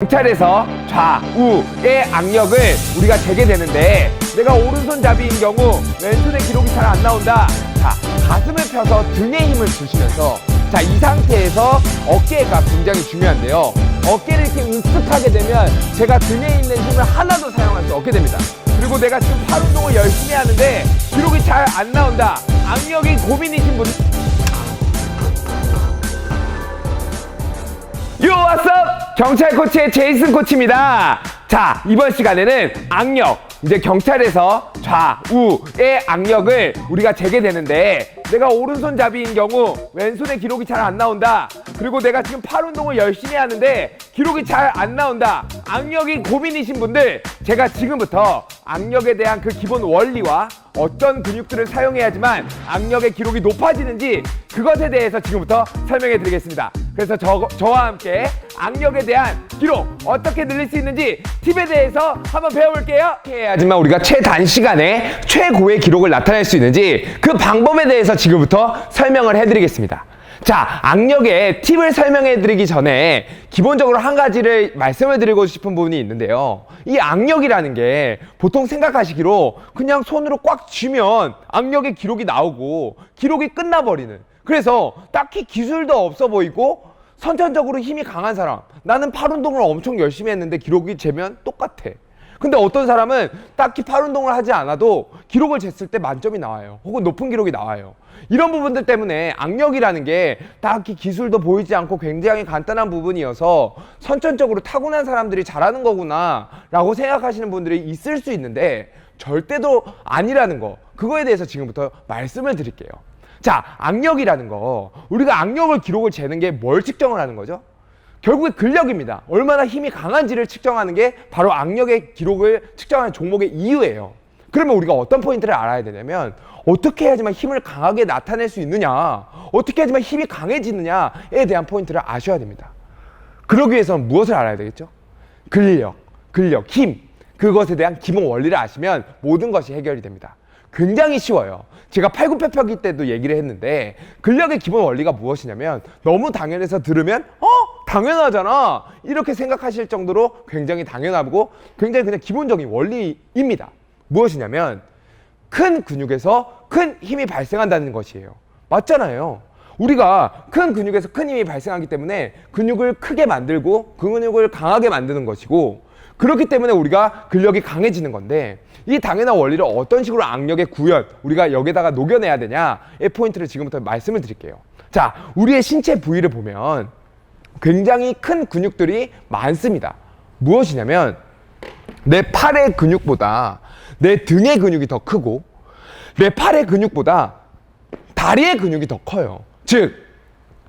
경찰에서 좌우의 악력을 우리가 재게 되는데 내가 오른손잡이인 경우 왼손의 기록이 잘 안 나온다. 자, 가슴을 펴서 등에 힘을 주시면서 자, 이 상태에서 어깨가 굉장히 중요한데요. 어깨를 이렇게 응습하게 되면 제가 등에 있는 힘을 하나도 사용할 수 없게 됩니다. 그리고 내가 지금 팔 운동을 열심히 하는데 기록이 잘 안 나온다. 악력이 고민이신 분 요, 왓썹! 경찰 코치의 제이슨 코치입니다. 자, 이번 시간에는 악력, 이제 경찰에서 좌우의 악력을 우리가 재게 되는데 내가 오른손잡이인 경우 왼손의 기록이 잘 안 나온다. 그리고 내가 지금 팔 운동을 열심히 하는데 기록이 잘 안 나온다. 악력이 고민이신 분들, 제가 지금부터 악력에 대한 그 기본 원리와 어떤 근육들을 사용해야지만 악력의 기록이 높아지는지 그것에 대해서 지금부터 설명해 드리겠습니다. 그래서 저와 함께 악력에 대한 기록 어떻게 늘릴 수 있는지 팁에 대해서 한번 배워볼게요. 해야지만 우리가 최단시간에 최고의 기록을 나타낼 수 있는지 그 방법에 대해서 지금부터 설명을 해드리겠습니다. 자, 악력의 팁을 설명해 드리기 전에 기본적으로 한 가지를 말씀을 드리고 싶은 부분이 있는데요. 이 악력이라는 게 보통 생각하시기로 그냥 손으로 꽉 쥐면 악력의 기록이 나오고 기록이 끝나버리는, 그래서 딱히 기술도 없어 보이고 선천적으로 힘이 강한 사람, 나는 팔 운동을 엄청 열심히 했는데 기록이 재면 똑같아. 근데 어떤 사람은 딱히 팔 운동을 하지 않아도 기록을 쟀을 때 만점이 나와요. 혹은 높은 기록이 나와요. 이런 부분들 때문에 악력이라는 게 딱히 기술도 보이지 않고 굉장히 간단한 부분이어서 선천적으로 타고난 사람들이 잘하는 거구나 라고 생각하시는 분들이 있을 수 있는데 절대로 아니라는 거, 그거에 대해서 지금부터 말씀을 드릴게요. 자, 악력이라는 거, 우리가 악력을 기록을 재는 게 뭘 측정을 하는 거죠? 결국에 근력입니다. 얼마나 힘이 강한지를 측정하는 게 바로 악력의 기록을 측정하는 종목의 이유예요. 그러면 우리가 어떤 포인트를 알아야 되냐면 어떻게 해야지만 힘을 강하게 나타낼 수 있느냐, 어떻게 해야지만 힘이 강해지느냐에 대한 포인트를 아셔야 됩니다. 그러기 위해서는 무엇을 알아야 되겠죠? 근력, 힘, 그것에 대한 기본 원리를 아시면 모든 것이 해결이 됩니다. 굉장히 쉬워요. 제가 팔굽혀펴기 때도 얘기를 했는데 근력의 기본 원리가 무엇이냐면 너무 당연해서 들으면 당연하잖아 이렇게 생각하실 정도로 굉장히 당연하고 굉장히 그냥 기본적인 원리입니다. 무엇이냐면 큰 근육에서 큰 힘이 발생한다는 것이에요. 맞잖아요. 우리가 큰 근육에서 큰 힘이 발생하기 때문에 근육을 크게 만들고 근육을 강하게 만드는 것이고, 그렇기 때문에 우리가 근력이 강해지는 건데 이 당연한 원리를 어떤 식으로 악력의 구현, 우리가 여기다가 녹여내야 되냐의 포인트를 지금부터 말씀을 드릴게요. 자, 우리의 신체 부위를 보면 굉장히 큰 근육들이 많습니다. 무엇이냐면 내 팔의 근육보다 내 등의 근육이 더 크고 내 팔의 근육보다 다리의 근육이 더 커요. 즉,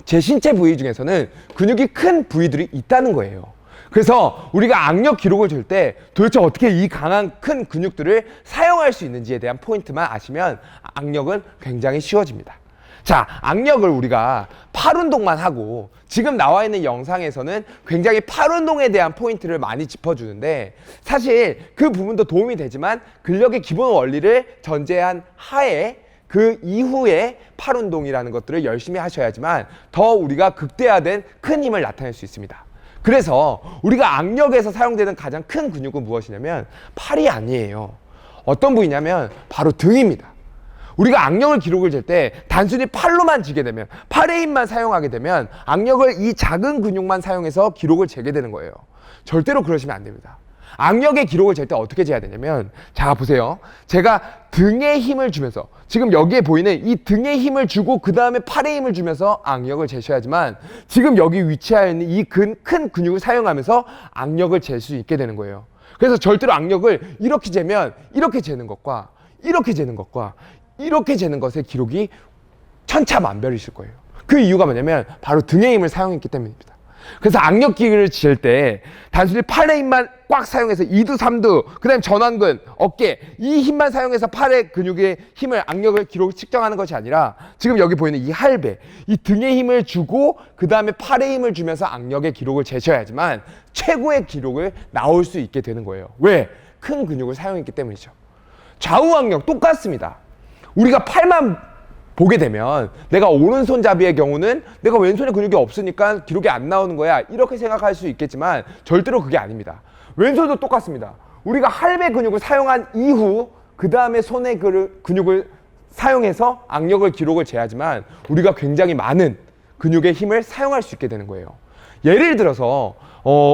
제 신체 부위 중에서는 근육이 큰 부위들이 있다는 거예요. 그래서 우리가 악력 기록을 잴 때 도대체 어떻게 이 강한 큰 근육들을 사용할 수 있는지에 대한 포인트만 아시면 악력은 굉장히 쉬워집니다. 자, 악력을 우리가 팔 운동만 하고 지금 나와 있는 영상에서는 굉장히 팔 운동에 대한 포인트를 많이 짚어주는데 사실 그 부분도 도움이 되지만 근력의 기본 원리를 전제한 하에 그 이후에 팔 운동이라는 것들을 열심히 하셔야지만 더 우리가 극대화된 큰 힘을 나타낼 수 있습니다. 그래서 우리가 악력에서 사용되는 가장 큰 근육은 무엇이냐면 팔이 아니에요. 어떤 부위냐면 바로 등입니다. 우리가 악력을 기록을 잴 때 단순히 팔로만 쥐게 되면, 팔의 힘만 사용하게 되면 악력을 이 작은 근육만 사용해서 기록을 재게 되는 거예요. 절대로 그러시면 안 됩니다. 악력의 기록을 잴 때 어떻게 재야 되냐면, 자, 보세요. 제가 등에 힘을 주면서, 지금 여기에 보이는 이 등에 힘을 주고 그 다음에 팔에 힘을 주면서 악력을 재셔야지만 지금 여기 위치하여 있는 이 큰 근육을 사용하면서 악력을 잴 수 있게 되는 거예요. 그래서 절대로 악력을 이렇게 재면 이렇게 재는 것과 이렇게 재는 것과 이렇게 재는 것의 기록이 천차만별이실 거예요. 그 이유가 뭐냐면 바로 등의 힘을 사용했기 때문입니다. 그래서 악력 기를 잴 때 단순히 팔의 힘만 꽉 사용해서 2두, 3두, 그 다음에 전완근, 어깨 이 힘만 사용해서 팔의 근육의 힘을, 악력을 기록 측정하는 것이 아니라 지금 여기 보이는 이 할배, 이 등의 힘을 주고 그 다음에 팔의 힘을 주면서 악력의 기록을 재셔야지만 최고의 기록을 나올 수 있게 되는 거예요. 왜? 큰 근육을 사용했기 때문이죠. 좌우 악력 똑같습니다. 우리가 팔만 보게 되면 내가 오른손잡이의 경우는 내가 왼손에 근육이 없으니까 기록이 안 나오는 거야 이렇게 생각할 수 있겠지만 절대로 그게 아닙니다. 왼손도 똑같습니다. 우리가 할배 근육을 사용한 이후 그 다음에 손의 근육을 사용해서 악력을 기록을 재하지만 우리가 굉장히 많은 근육의 힘을 사용할 수 있게 되는 거예요. 예를 들어서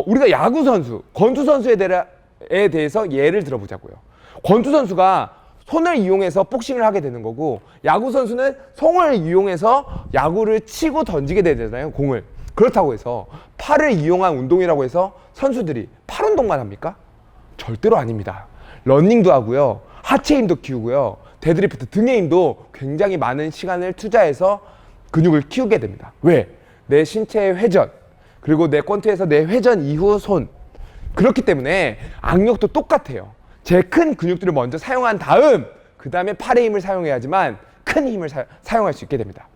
우리가 야구 선수, 권투 선수에 대해서 예를 들어보자고요. 권투 선수가 손을 이용해서 복싱을 하게 되는 거고 야구 선수는 손을 이용해서 야구를 치고 던지게 되잖아요, 공을. 그렇다고 해서 팔을 이용한 운동이라고 해서 선수들이 팔 운동만 합니까? 절대로 아닙니다. 러닝도 하고요, 하체 힘도 키우고요, 데드리프트 등의 힘도 굉장히 많은 시간을 투자해서 근육을 키우게 됩니다. 왜? 내 신체의 회전, 그리고 내 권투에서 내 회전 이후 손. 그렇기 때문에 악력도 똑같아요. 제 큰 근육들을 먼저 사용한 다음 그 다음에 팔의 힘을 사용해야지만 큰 힘을 사용할 수 있게 됩니다.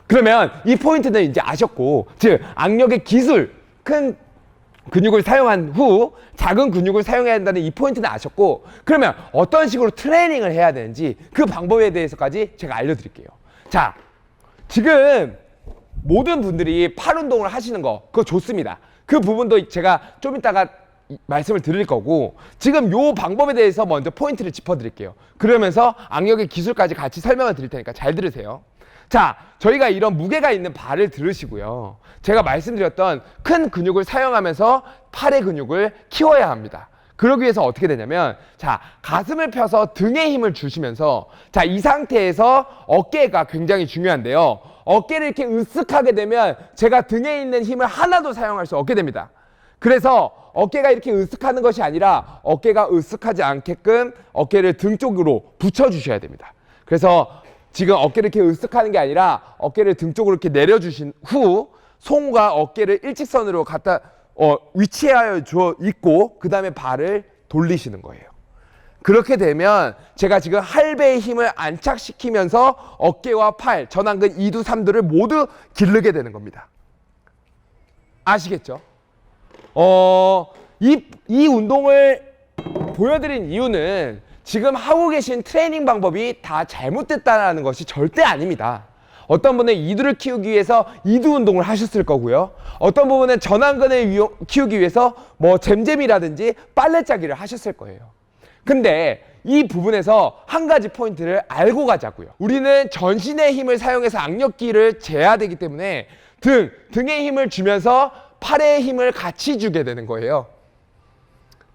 그러면 이 포인트는 이제 아셨고, 즉 악력의 기술, 큰 근육을 사용한 후 작은 근육을 사용해야 한다는 이 포인트는 아셨고, 그러면 어떤 식으로 트레이닝을 해야 되는지 그 방법에 대해서까지 제가 알려드릴게요. 자, 지금 모든 분들이 팔 운동을 하시는 거 그거 좋습니다. 그 부분도 제가 좀 이따가 말씀을 드릴 거고, 지금 요 방법에 대해서 먼저 포인트를 짚어드릴게요. 그러면서 악력의 기술까지 같이 설명을 드릴 테니까 잘 들으세요. 자, 저희가 이런 무게가 있는 발을 들으시고요, 제가 말씀드렸던 큰 근육을 사용하면서 팔의 근육을 키워야 합니다. 그러기 위해서 어떻게 되냐면, 자, 가슴을 펴서 등에 힘을 주시면서, 자, 이 상태에서 어깨가 굉장히 중요한데요, 어깨를 이렇게 으쓱하게 되면 제가 등에 있는 힘을 하나도 사용할 수 없게 됩니다. 그래서 어깨가 이렇게 으쓱하는 것이 아니라 어깨가 으쓱하지 않게끔 어깨를 등 쪽으로 붙여주셔야 됩니다. 그래서 지금 어깨를 이렇게 으쓱하는 게 아니라 어깨를 등 쪽으로 이렇게 내려주신 후 손과 어깨를 일직선으로 갖다 위치하여 줘 있고 그 다음에 발을 돌리시는 거예요. 그렇게 되면 제가 지금 할배의 힘을 안착시키면서 어깨와 팔, 전완근 2두 3두를 모두 기르게 되는 겁니다. 아시겠죠? 이 운동을 보여드린 이유는 지금 하고 계신 트레이닝 방법이 다 잘못됐다는 것이 절대 아닙니다. 어떤 분은 이두를 키우기 위해서 이두 운동을 하셨을 거고요, 어떤 부분은 전완근을 키우기 위해서 뭐 잼잼이라든지 빨래짜기를 하셨을 거예요. 근데 이 부분에서 한 가지 포인트를 알고 가자고요. 우리는 전신의 힘을 사용해서 악력기를 재야 되기 때문에 등에 힘을 주면서 팔의 힘을 같이 주게 되는 거예요.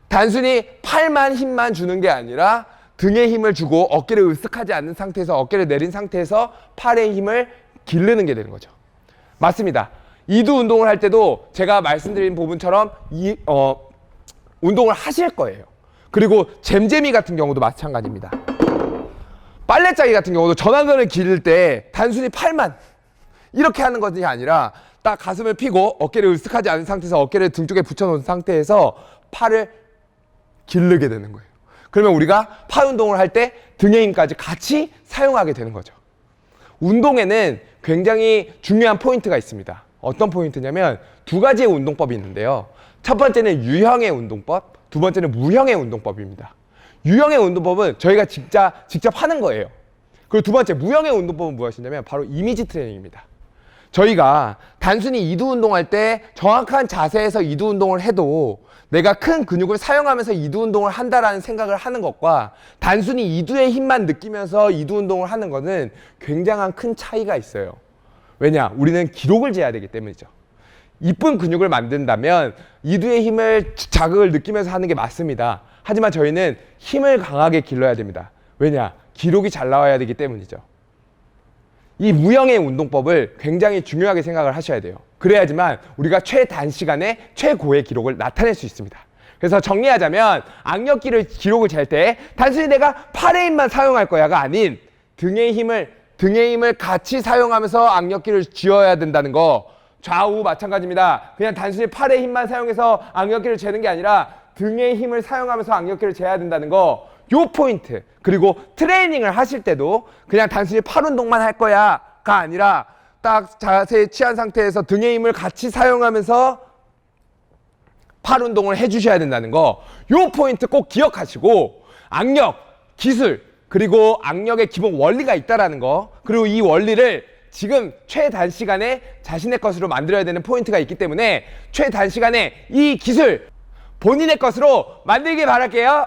단순히 팔만 힘만 주는 게 아니라 등에 힘을 주고 어깨를 으쓱하지 않는 상태에서 어깨를 내린 상태에서 팔의 힘을 기르는 게 되는 거죠. 맞습니다. 이두 운동을 할 때도 제가 말씀드린 부분처럼 운동을 하실 거예요. 그리고 잼잼이 같은 경우도 마찬가지입니다. 빨래짜기 같은 경우도 전완근을 기를 때 단순히 팔만 이렇게 하는 것이 아니라 딱 가슴을 펴고 어깨를 으쓱하지 않은 상태에서 어깨를 등 쪽에 붙여놓은 상태에서 팔을 기르게 되는 거예요. 그러면 우리가 팔 운동을 할 때 등의 힘까지 같이 사용하게 되는 거죠. 운동에는 굉장히 중요한 포인트가 있습니다. 어떤 포인트냐면 두 가지의 운동법이 있는데요. 첫 번째는 유형의 운동법, 두 번째는 무형의 운동법입니다. 유형의 운동법은 저희가 직접 하는 거예요. 그리고 두 번째 무형의 운동법은 무엇이냐면 바로 이미지 트레이닝입니다. 저희가 단순히 이두 운동할 때 정확한 자세에서 이두 운동을 해도 내가 큰 근육을 사용하면서 이두 운동을 한다라는 생각을 하는 것과 단순히 이두의 힘만 느끼면서 이두 운동을 하는 것은 굉장한 큰 차이가 있어요. 왜냐? 우리는 기록을 재야 되기 때문이죠. 이쁜 근육을 만든다면 이두의 힘을 자극을 느끼면서 하는 게 맞습니다. 하지만 저희는 힘을 강하게 길러야 됩니다. 왜냐? 기록이 잘 나와야 되기 때문이죠. 이 무형의 운동법을 굉장히 중요하게 생각을 하셔야 돼요. 그래야지만 우리가 최단시간에 최고의 기록을 나타낼 수 있습니다. 그래서 정리하자면 악력기를 기록을 잴 때 단순히 내가 팔의 힘만 사용할 거야가 아닌 등의 힘을 같이 사용하면서 악력기를 쥐어야 된다는 거. 좌우 마찬가지입니다. 그냥 단순히 팔의 힘만 사용해서 악력기를 재는 게 아니라 등의 힘을 사용하면서 악력기를 재야 된다는 거. 요 포인트. 그리고 트레이닝을 하실 때도 그냥 단순히 팔 운동만 할 거야가 아니라 딱 자세에 취한 상태에서 등의 힘을 같이 사용하면서 팔 운동을 해주셔야 된다는 거. 요 포인트 꼭 기억하시고 악력, 기술, 그리고 악력의 기본 원리가 있다라는 거, 그리고 이 원리를 지금 최단시간에 자신의 것으로 만들어야 되는 포인트가 있기 때문에 최단시간에 이 기술 본인의 것으로 만들길 바랄게요.